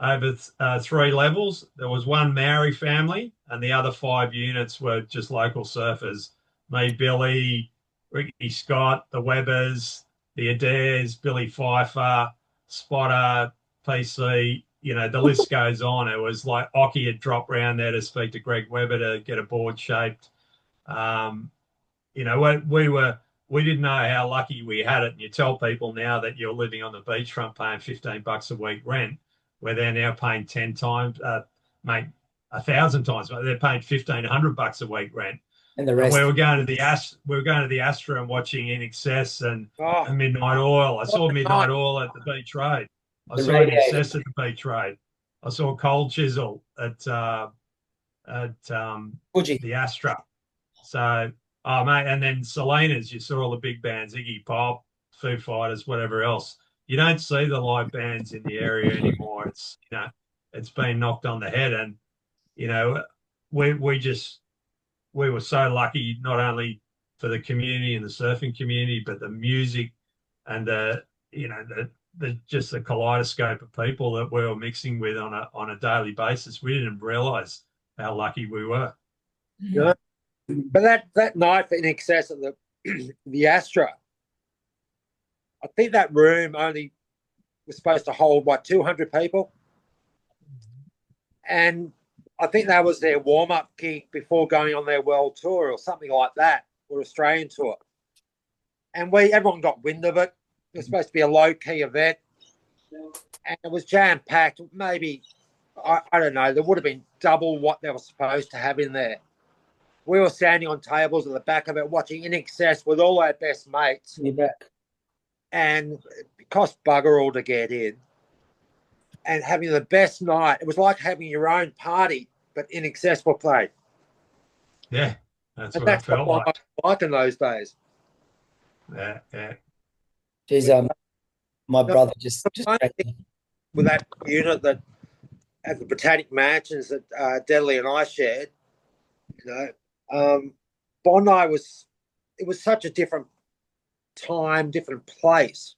over 3 levels. There was one Maori family, and the other 5 units were just local surfers. Me, Billy, Ricky Scott, the Webbers, the Adaires, Billy Pfeiffer, Spotter, PC, you know, the list goes on. It was like Occy had dropped round there to speak to Greg Webber to get a board shaped. You know, we didn't know how lucky we had it. And you tell people now that you're living on the beachfront paying $15 a week rent, where they're now paying 10 times, mate, 1,000 times, but they're paying $1,500 a week rent. And the rest. And we were going to the Astra and watching INXS and Midnight Oil. I saw Midnight Oil at the Beach Road. I saw INXS at the Beach Road. I saw Cold Chisel at the Astra. So, oh mate, and then Salinas, you saw all the big bands, Iggy Pop, Foo Fighters, whatever else. You don't see the live bands in the area anymore. It's, you know, it's been knocked on the head, and you know, we were so lucky, not only for the community and the surfing community, but the music and the, you know, the just the kaleidoscope of people that we were mixing with on a daily basis. We didn't realize how lucky we were. Yeah. But that night in excess of the Astra, I think that room only was supposed to hold, what, 200 people? And I think that was their warm-up gig before going on their world tour or something like that, or Australian tour. And everyone got wind of it. It was supposed to be a low-key event. And it was jam-packed. Maybe, I don't know, there would have been double what they were supposed to have in there. We were standing on tables at the back of it watching INXS with all our best mates. And it cost bugger all to get in. And having the best night. It was like having your own party, but INXS were played. Yeah, that's what it felt like in those days. Yeah. Geez, my brother just with that unit that at the Botanic Mansions that Deadly and I shared, you know, Bondi was such a different time, different place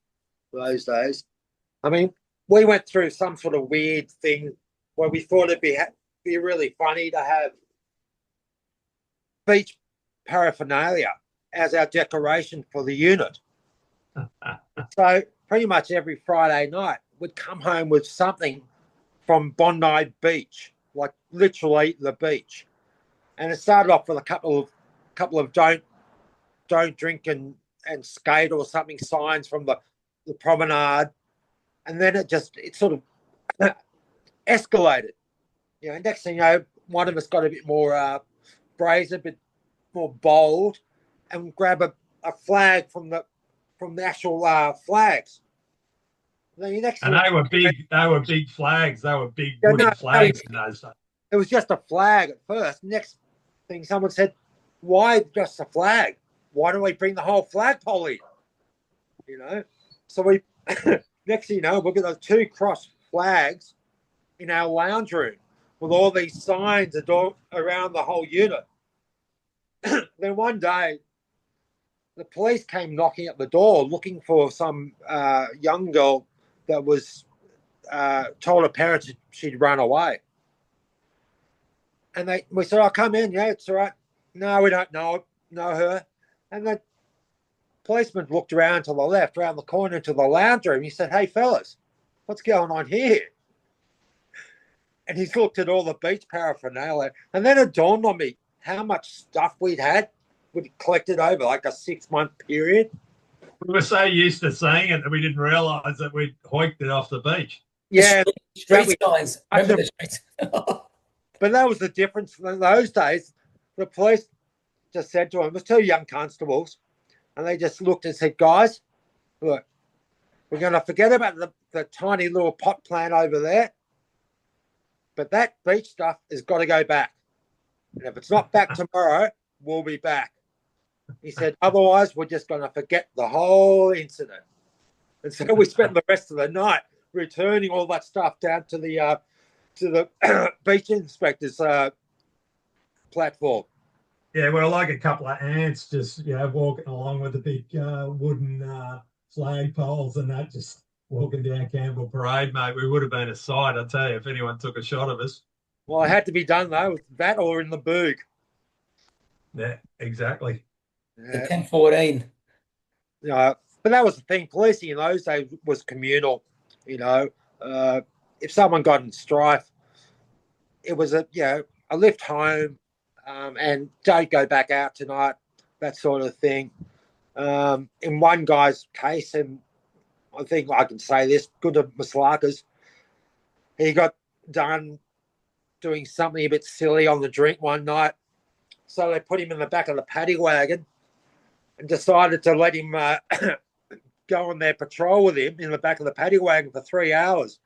those days. I mean, we went through some sort of weird thing where we thought it'd be really funny to have beach paraphernalia as our decoration for the unit. So pretty much every Friday night we'd come home with something from Bondi Beach, like literally the beach. And it started off with a couple of don't drink and skate or something signs from the promenade. And then it sort of escalated. You know, next thing you know, one of us got a bit more brazen, a bit more bold, and grab a flag from the actual flags. Then the next and they were big flags. They were big wooden flags in those days. It was just a flag at first. Next thing, someone said, "Why just a flag? Why don't we bring the whole flagpole in?" You know, so we. Next thing you know, we've got those 2 cross flags in our lounge room with all these signs around the whole unit. Then one day, the police came knocking at the door looking for some young girl that was told her parents she'd run away. And we said, "I'll come in. Yeah, it's all right." "No, we don't know her." And the policeman looked around to the left, around the corner to the lounge room. He said, "Hey, fellas, what's going on here?" And he's looked at all the beach paraphernalia. And then it dawned on me how much stuff we'd collected over like a 6-month period. We were so used to seeing it that we didn't realise that we'd hoiked it off the beach. Yeah. Street signs. Remember the streets? But that was the difference. In those days, the police just said to him, it was 2 young constables, and they just looked and said, "Guys, look, we're going to forget about the tiny little pot plant over there, but that beach stuff has got to go back. And if it's not back tomorrow, we'll be back." He said, "Otherwise, we're just going to forget the whole incident." And so we spent the rest of the night returning all that stuff down to the beach inspector's platform. Yeah, we're like a couple of ants just, you know, walking along with the big wooden flag poles and that, just walking down Campbell Parade, mate. We would have been a sight, I tell you, if anyone took a shot of us. Well, it had to be done, though, with that or in the boog. Yeah, exactly. The 1014. You know, but that was the thing. Policing in those days was communal, you know. if someone got in strife, it was a lift home, and don't go back out tonight, that sort of thing. In one guy's case, and I think I can say this, good to Maslakas, he got done doing something a bit silly on the drink one night, so they put him in the back of the paddy wagon and decided to let him go on their patrol with him in the back of the paddy wagon for 3 hours.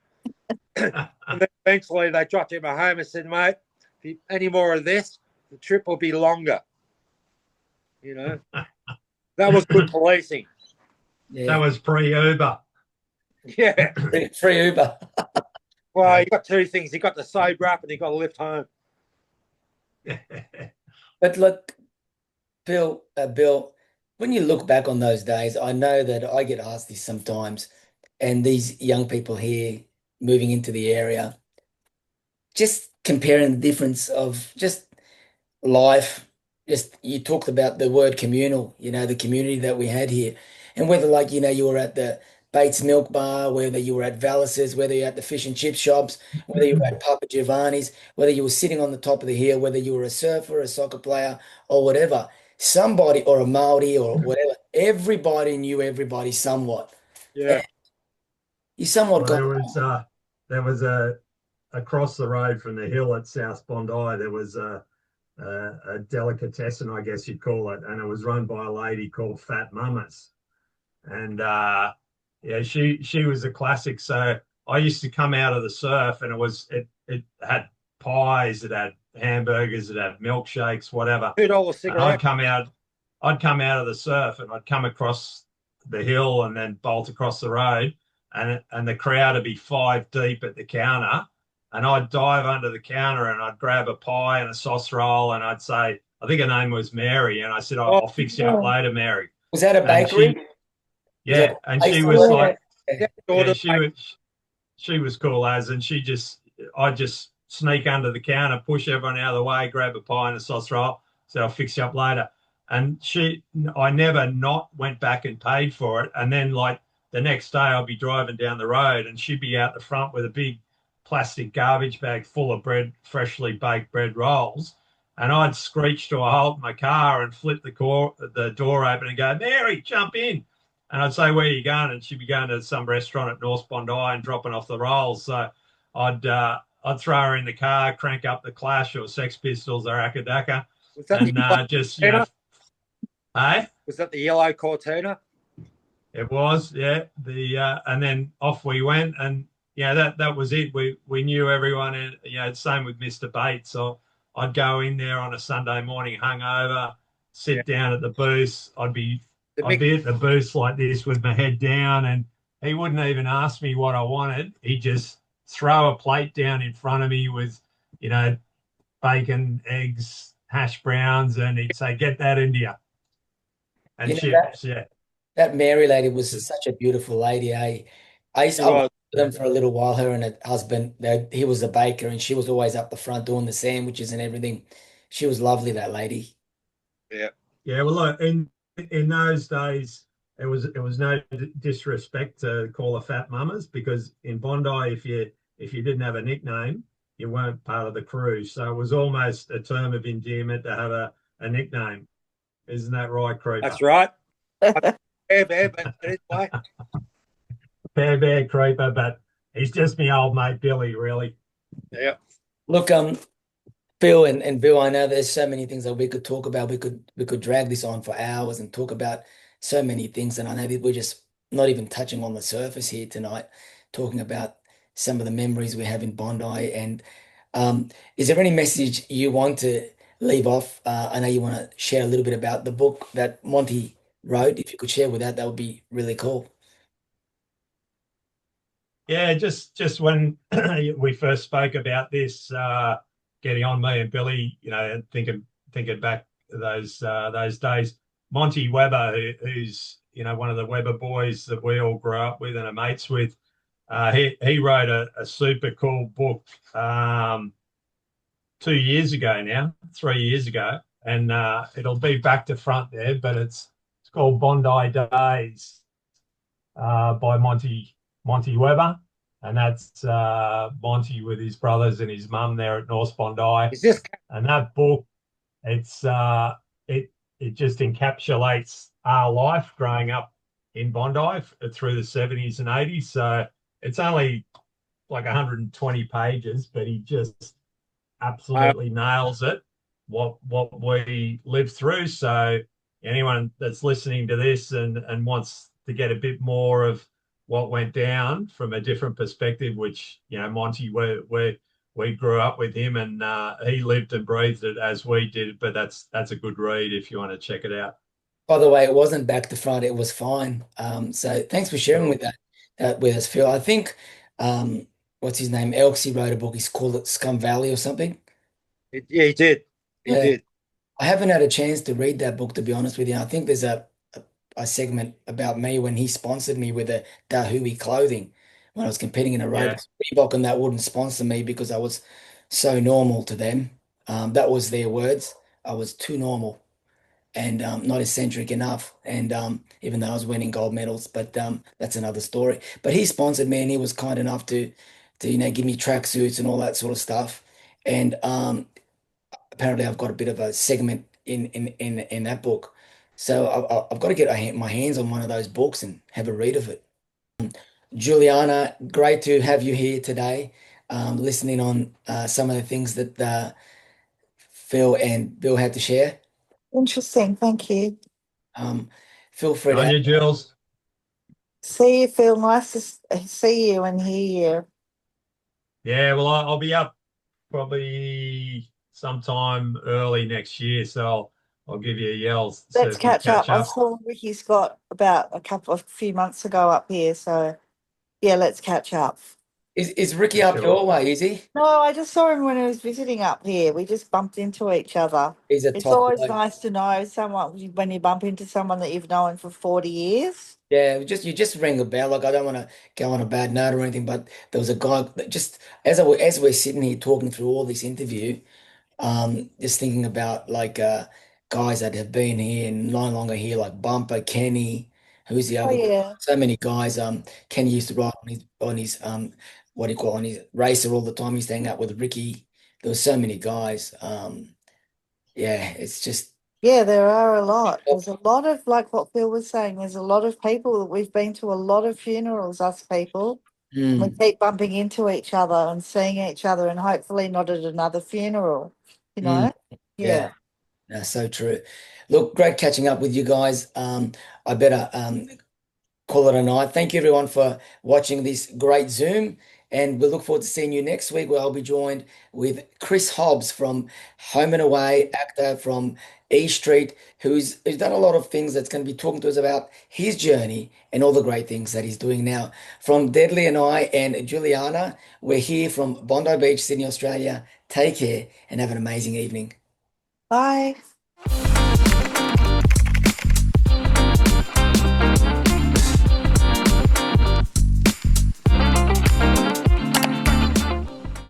And then eventually they dropped him at home and said, mate, if you, any more of this, the trip will be longer. You know, that was good policing. Yeah. That was pre-Uber. Yeah. Free Uber. Well, you got two things. You got the sober up and you got to lift home. But look, Bill, when you look back on those days, I know that I get asked this sometimes, and these young people here moving into the area, just comparing the difference of just life. Just you talked about the word communal, the community that we had here, and whether you were at the Bates Milk Bar, whether you were at Vallis's, whether you're at the fish and chip shops, whether you were at Papa Giovanni's, whether you were sitting on the top of the hill, whether you were a surfer, a soccer player, or whatever, somebody, or a Maori or whatever, everybody knew everybody somewhat. Yeah. And you somewhat got. There was across the road from the hill at South Bondi, there was a delicatessen, I guess you'd call it, and it was run by a lady called Fat Mamas, and she was a classic. So I used to come out of the surf, and it had pies, it had hamburgers, it had milkshakes, whatever. $2 cigarette. I'd come out of the surf, and I'd come across the hill and then bolt across the road, and the crowd would be 5 deep at the counter. And I'd dive under the counter and I'd grab a pie and a sauce roll, and I'd say, I think her name was Mary, and I said, I'll fix you up later, Mary. Was that a bakery? She was like, she was cool as, and I'd just sneak under the counter, push everyone out of the way, grab a pie and a sauce roll, say, I'll fix you up later. And I never not went back and paid for it. And then the next day I'd be driving down the road and she'd be out the front with a big plastic garbage bag full of freshly baked bread rolls, and I'd screech to a halt in my car and flip the door open and go, Mary, jump in. And I'd say, where are you going? And she'd be going to some restaurant at North Bondi and dropping off the rolls. So I'd throw her in the car, crank up the Clash or Sex Pistols or Akadaka, and just hey, was that the yellow Cortina? It was, yeah. And then off we went, and that was it. We knew everyone, and same with Mr. Bates. So I'd go in there on a Sunday morning hungover, sit down at the booth. I'd be at the booth like this with my head down, and he wouldn't even ask me what I wanted. He'd just throw a plate down in front of me with, bacon, eggs, hash browns, and he'd say, get that into you. And chips, That Mary lady was such a beautiful lady, eh? I worked with them for a little while, her and her husband. He was a baker, and she was always up the front doing the sandwiches and everything. She was lovely, that lady. Yeah. Yeah, well, look, in those days, it was no disrespect to call her Fat Mamas, because in Bondi, if you didn't have a nickname, you weren't part of the crew. So it was almost a term of endearment to have a nickname. Isn't that right, Creeper? That's right. Bear, but anyway. Bear Creeper, but he's just my old mate Billy, really. Yeah. Look, Phil and Bill, I know there's so many things that we could talk about. We could drag this on for hours and talk about so many things, and I know that we're just not even touching on the surface here tonight, talking about some of the memories we have in Bondi. And is there any message you want to leave off? I know you want to share a little bit about the book that Monty wrote. If you could share with that would be really cool. Yeah, just when we first spoke about this, getting on me and Billy, thinking back those days, Monty Webber, who's one of the Webber boys that we all grew up with and are mates with, he wrote a super cool book 2 years ago now, 3 years ago, and it'll be back to front there, but it's called Bondi Days by Monty Webber. and that's Monty with his brothers and his mum there at North Bondi. Is this And that book, it's it it just encapsulates our life growing up in Bondi through the 70s and 80s. So it's only like 120 pages, but he just absolutely nails it, what we lived through. So anyone that's listening to this and wants to get a bit more of what went down from a different perspective, which, you know, Monty, we grew up with him, and he lived and breathed it as we did. But that's a good read if you want to check it out. By the way, it wasn't back to front, it was fine. So thanks for sharing with that with us, Phil. I think what's his name? Elksy wrote a book. He's called it Scum Valley or something. Yeah, he did. He Yeah. did. I haven't had a chance to read that book, to be honest with you. I think there's a segment about me when he sponsored me with a 𝙈𝙖𝙮𝙮 clothing when I was competing in Yeah. aerobics. Reebok and that wouldn't sponsor me because I was so normal to them. That was their words. I was too normal and not eccentric enough. And even though I was winning gold medals, but that's another story. But he sponsored me and he was kind enough to give me tracksuits and all that sort of stuff. And apparently I've got a bit of a segment in that book. So I've got to get my hands on one of those books and have a read of it. Juliana, great to have you here today, listening on some of the things that Phil and Bill had to share. Interesting. Thank you. Um, Feel free On to. you, Jules. See you, Phil. Nice to see you and hear you. Yeah, well, I'll be up probably sometime early next year, so I'll give you a yell. So Let's if we catch up. catch I up, saw Ricky Scott about a few months ago up here. So yeah, let's catch up. Is Ricky for up sure. your way? Is he? No, I just saw him when he was visiting up here. We just bumped into each other. He's a It's top always bloke. nice to know someone when you bump into someone that you've known for 40 years. Yeah, you just rang a bell. Like I don't want to go on a bad note or anything, but there was a guy that just as we're sitting here talking through all this interview, just thinking about like guys that have been here and no longer here, like Bumper, Kenny, who's the Oh other guy? yeah. So many guys. Kenny used to ride on his what do you call it, on his racer all the time. He used to hang out with Ricky. There were so many guys. Yeah, it's just Yeah, there are a lot. There's a lot of, like what Phil was saying, there's a lot of people that we've been to a lot of funerals, us people. And we mm, keep bumping into each other and seeing each other and hopefully not at another funeral, you mm, know? yeah, Yeah. no, so true. Look, great catching up with you guys. I better call it a night. Thank you everyone for watching this great Zoom, and we look forward to seeing you next week where I'll be joined with Chris Hobbs from Home and Away, actor from E Street, who's done a lot of things that's going to be talking to us about his journey and all the great things that he's doing now. From Deadly and I and Juliana, we're here from Bondi Beach, Sydney, Australia. Take care and have an amazing evening. Bye.